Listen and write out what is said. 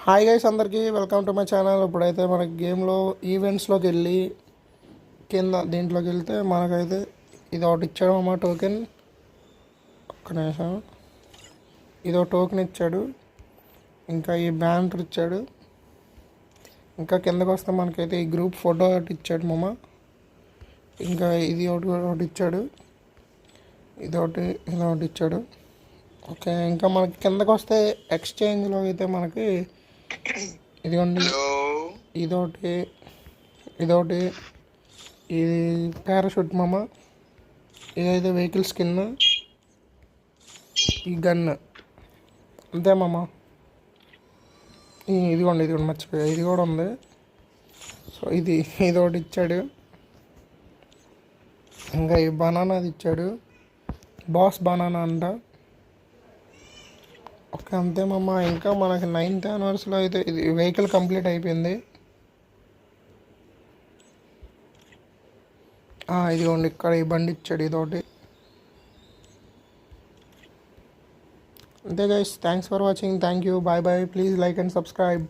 Hi guys, అందరికీ welcome to my channel. ఇప్పుడైతే మనకి గేమ్లో ఈవెంట్స్లోకి వెళ్ళి కింద దీంట్లోకి వెళ్తే మనకైతే ఇది ఒకటి ఇచ్చాడు అమ్మ టోకెన్. ఒక్క నిమిషం, ఇదో టోకెన్ ఇచ్చాడు, ఇంకా ఈ బ్యానర్ ఇచ్చాడు, ఇంకా కిందకు వస్తే మనకైతే ఈ గ్రూప్ ఫోటో ఒకటి ఇచ్చాడు మామ. ఇంకా ఇది ఒకటి ఇచ్చాడు, ఇదొకటి ఇచ్చాడు. ఓకే, ఇంకా మనకి కిందకు వస్తే ఎక్స్చేంజ్లో అయితే మనకి ఇదిగోండి ఇదొకటి ఇది పారాషూట్ మామ. ఇదైతే వెహికల్ స్కిన్, ఈ గన్ అంతే మామ. ఇదిగోండి మర్చిపోయా, ఇది కూడా ఉంది. సో ఇదొకటి ఇచ్చాడు, ఇంకా ఈ బనానాది ఇచ్చాడు, బాస్ బనానా అంట. ఓకే అంతే మామ. ఇంకా మనకి 9th యానివర్సరీలో అయితే ఇది వెహికల్ కంప్లీట్ అయిపోయింది. ఇదిగోండి ఇక్కడ ఈ బండి ఇచ్చాడు, ఇదొకటి. అంతే guys, thanks for watching. Thank you, bye bye. Please like and subscribe.